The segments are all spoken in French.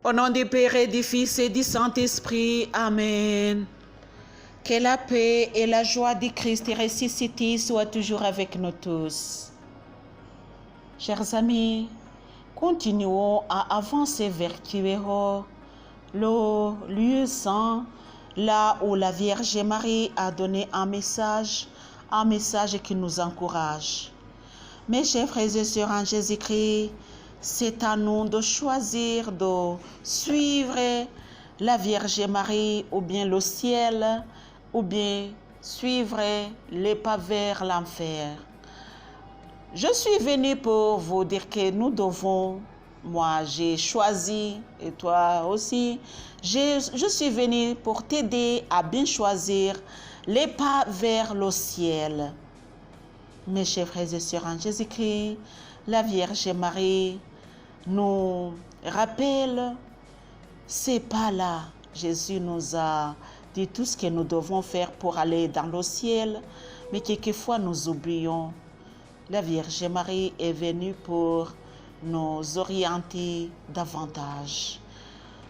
Au nom du Père et du Fils et du Saint-Esprit. Amen. Que la paix et la joie du Christ ressuscité soient toujours avec nous tous. Chers amis, continuons à avancer vers Kiwero, le lieu saint, là où la Vierge Marie a donné un message qui nous encourage. Mes chers frères et sœurs en Jésus-Christ, c'est à nous de choisir de suivre la Vierge Marie ou bien le ciel, ou bien suivre les pas vers l'enfer. Je suis venue pour vous dire que nous devons, moi j'ai choisi, et toi aussi, je suis venue pour t'aider à bien choisir les pas vers le ciel. Mes chers frères et sœurs en Jésus-Christ, la Vierge Marie nous rappelle ces pas-là. Jésus nous a dit tout ce que nous devons faire pour aller dans le ciel, mais quelquefois nous oublions. La Vierge Marie est venue pour nous orienter davantage.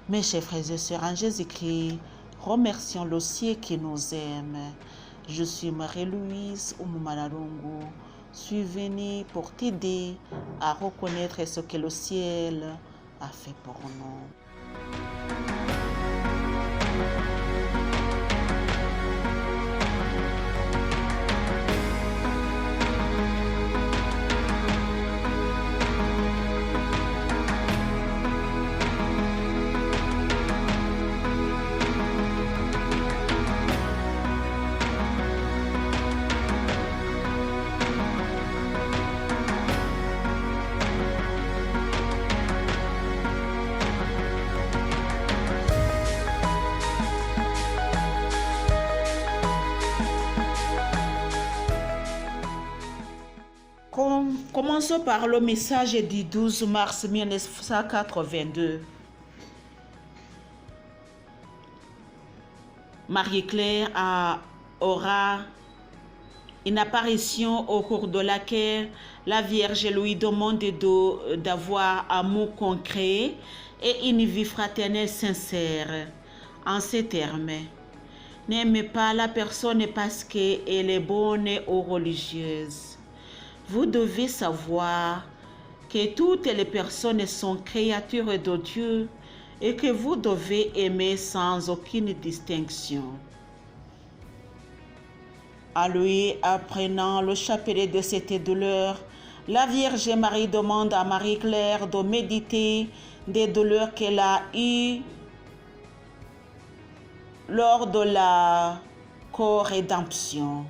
Mes chers frères et sœurs en Jésus-Christ, remercions le ciel qui nous aime. Je suis Marie-Louise Oumoumanalungu. Je suis venue pour t'aider à reconnaître ce que le ciel a fait pour nous. Commençons par le message du 12 mars 1982. Marie-Claire aura une apparition au cours de laquelle la Vierge lui demande d'avoir un amour concret et une vie fraternelle sincère. En ces termes, n'aimez pas la personne parce qu'elle est bonne ou religieuse. Vous devez savoir que toutes les personnes sont créatures de Dieu et que vous devez aimer sans aucune distinction. En lui apprenant le chapelet de cette douleur, la Vierge Marie demande à Marie-Claire de méditer des douleurs qu'elle a eues lors de la co-rédemption.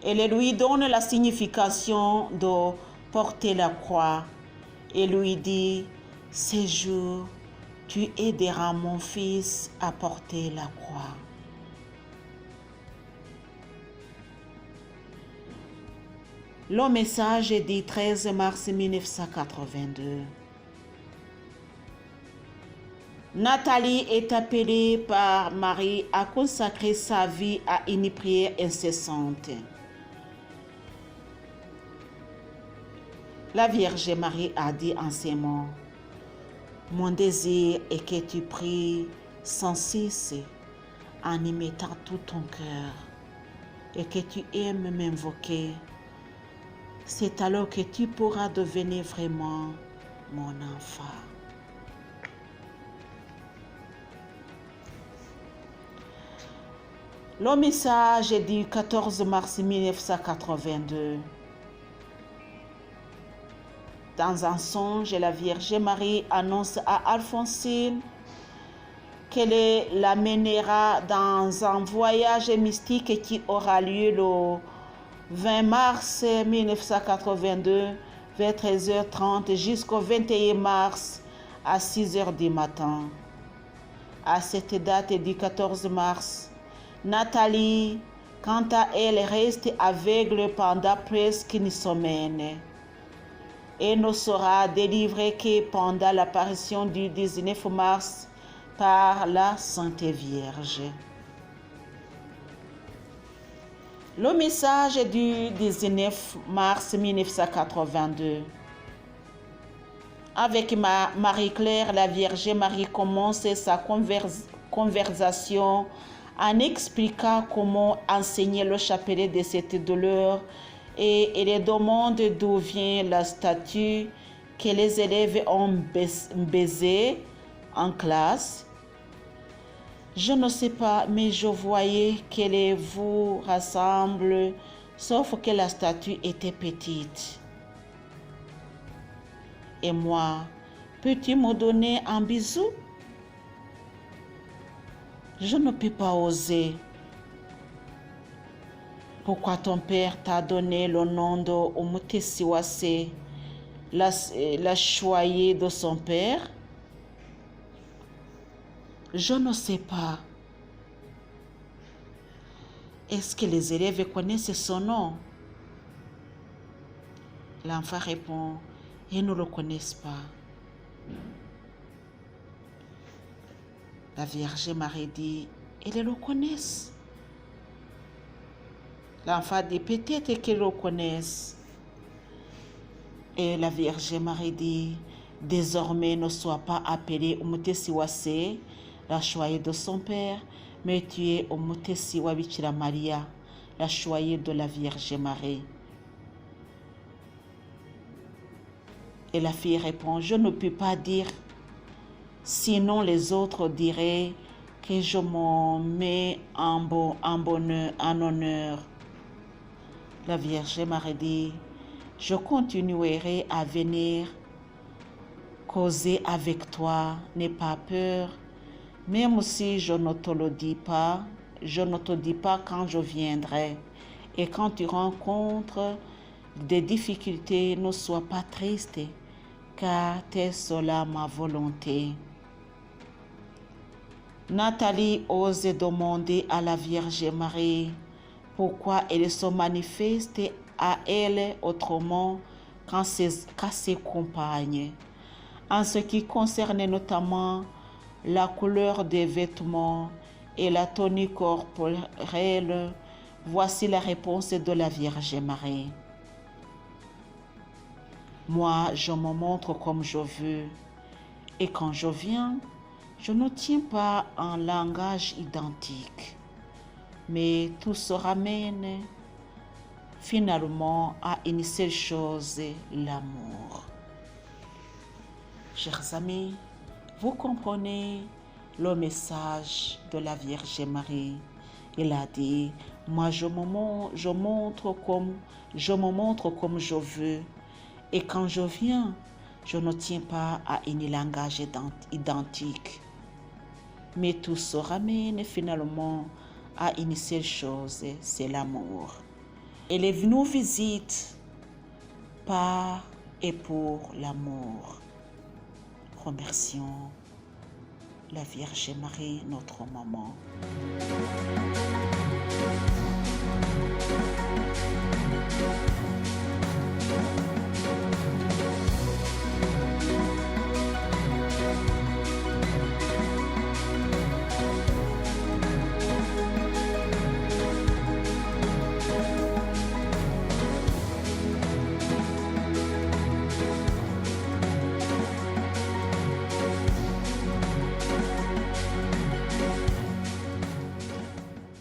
Elle lui donne la signification de porter la croix et lui dit, ce jour, tu aideras mon fils à porter la croix. Le message du 13 mars 1982. Nathalie est appelée par Marie à consacrer sa vie à une prière incessante. La Vierge Marie a dit en ces mots, « Mon désir est que tu pries sans cesse, en y mettant tout ton cœur, et que tu aimes m'invoquer. C'est alors que tu pourras devenir vraiment mon enfant. » Le message du 14 mars 1982. Dans un songe, la Vierge Marie annonce à Alphonsine qu'elle l'amènera dans un voyage mystique qui aura lieu le 20 mars 1982 vers 13h30 jusqu'au 21 mars à 6h du matin. À cette date du 14 mars, Nathalie, quant à elle, reste aveugle pendant presque une semaine et ne sera délivrée que pendant l'apparition du 19 mars par la Sainte Vierge. Le message du 19 mars 1982. Avec Marie-Claire, la Vierge Marie commence sa conversation en expliquant comment enseigner le chapelet de cette douleur et elle demande d'où vient la statue que les élèves ont baisée en classe. Je ne sais pas, mais je voyais qu'elle vous rassemble, sauf que la statue était petite. Et moi, peux-tu me donner un bisou? Je ne peux pas oser. Pourquoi ton père t'a donné le nom de Umutesiwase, la choyée de son père? Je ne sais pas. Est-ce que les élèves connaissent son nom? L'enfant répond, ils ne le connaissent pas. La Vierge Marie dit, ils le connaissent. L'enfant dit, peut-être qu'ils le connaissent. Et la Vierge Marie dit, désormais ne sois pas appelé Umutesiwase, la choyée de son père, mais tu es Umutesiwa Bikira Maria, la choyée de la Vierge Marie. Et la fille répond, je ne peux pas dire, sinon les autres diraient que je m'en mets en honneur. La Vierge Marie dit, je continuerai à venir causer avec toi, n'aie pas peur, même si je ne te le dis pas, je ne te dis pas quand je viendrai. Et quand tu rencontres des difficultés, ne sois pas triste, car c'est cela ma volonté. Nathalie ose demander à la Vierge Marie pourquoi elle se manifeste à elle autrement qu'à ses compagnes. En ce qui concerne notamment la couleur des vêtements et la tenue corporelle, voici la réponse de la Vierge Marie. Moi, je me montre comme je veux, et quand je viens, je ne tiens pas un langage identique, mais tout se ramène finalement à une seule chose, l'amour. Chers amis, vous comprenez le message de la Vierge Marie. Elle a dit, moi je me montre comme je veux, et quand je viens, je ne tiens pas à un langage identique. Mais tout se ramène finalement à une seule chose, c'est l'amour. Elle est venue visite par et pour l'amour. Remercions la Vierge Marie, notre maman.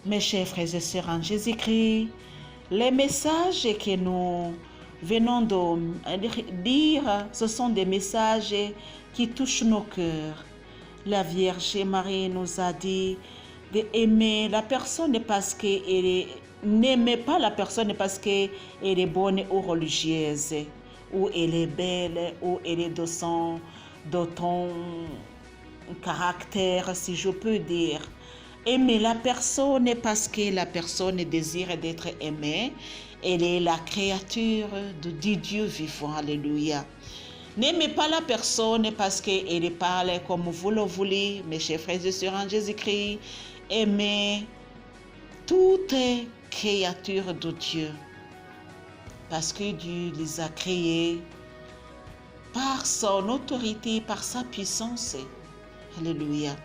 Mes chers frères et sœurs en Jésus-Christ, les messages que nous venons de dire, ce sont des messages qui touchent nos cœurs. La Vierge Marie nous a dit d'aimer la personne parce qu'elle n'aimait pas la personne parce qu'elle est bonne ou religieuse, ou elle est belle, ou elle est de ton caractère, si je peux dire. Aimer la personne parce que la personne désire d'être aimée. Elle est la créature de Dieu vivant. Alléluia. N'aimez pas la personne parce qu'elle parle comme vous le voulez, mes chers frères et sœurs en Jésus-Christ. Aimez toute créature de Dieu parce que Dieu les a créés par son autorité, par sa puissance. Alléluia.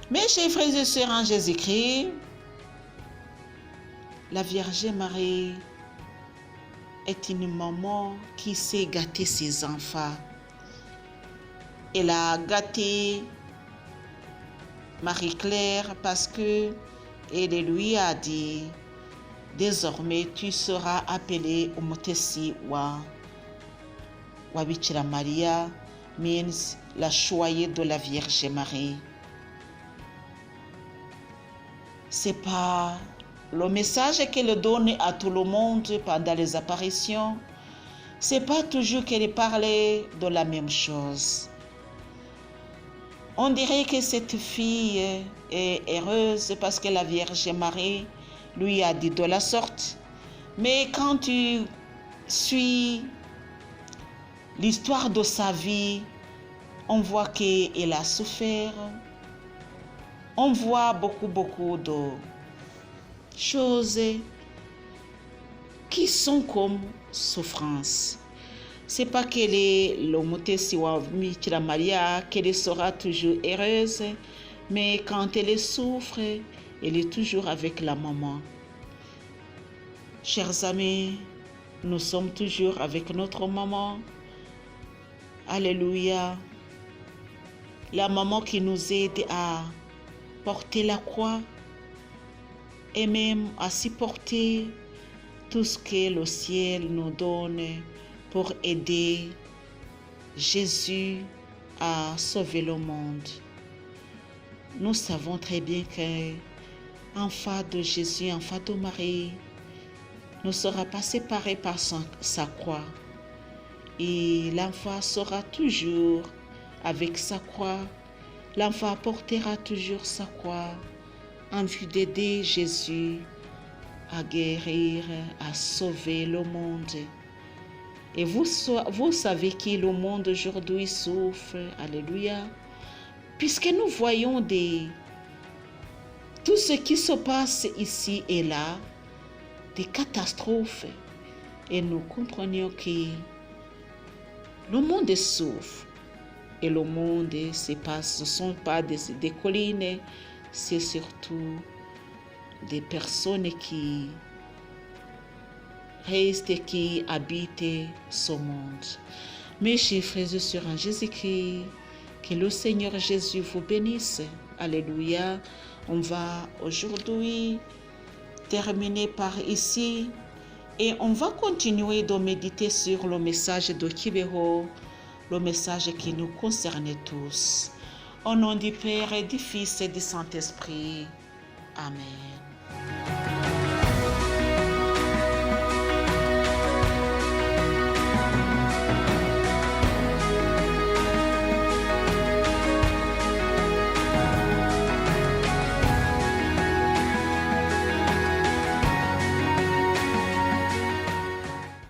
Mes chers frères et sœurs en Jésus-Christ, la Vierge Marie est une maman qui sait gâter ses enfants. Elle a gâté Marie-Claire parce que elle lui a dit, désormais tu seras appelée Umutesi wa Bikira Maria, means la choyée de la Vierge Marie. C'est pas le message qu'elle donne à tout le monde pendant les apparitions. C'est pas toujours qu'elle parlait de la même chose. On dirait que cette fille est heureuse parce que la Vierge Marie lui a dit de la sorte. Mais quand tu suis l'histoire de sa vie, on voit qu'elle a souffert. On voit beaucoup de choses qui sont comme souffrance. C'est pas qu'elle est l'Umutesi wa Bikira Maria, qu'elle sera toujours heureuse, mais quand elle souffre, elle est toujours avec la maman. Chers amis, nous sommes toujours avec notre maman. Alléluia. La maman qui nous aide à porter la croix et même à supporter tout ce que le ciel nous donne pour aider Jésus à sauver le monde. Nous savons très bien qu'enfant de Jésus, enfant de Marie, ne sera pas séparé par sa croix. Et l'enfant sera toujours avec sa croix. L'enfant portera toujours sa croix en vue d'aider Jésus à guérir, à sauver le monde. Et vous savez que le monde aujourd'hui souffre, alléluia, puisque nous voyons tout ce qui se passe ici et là, des catastrophes, et nous comprenions que le monde souffre, et le monde, ce ne sont pas des collines, c'est surtout des personnes qui restent, qui habitent ce monde. Mes chers frères et sœurs en Jésus-Christ, que le Seigneur Jésus vous bénisse. Alléluia. On va aujourd'hui terminer par ici et on va continuer de méditer sur le message de Kibeho, le message qui nous concerne tous. Au nom du Père et du Fils et du Saint-Esprit. Amen.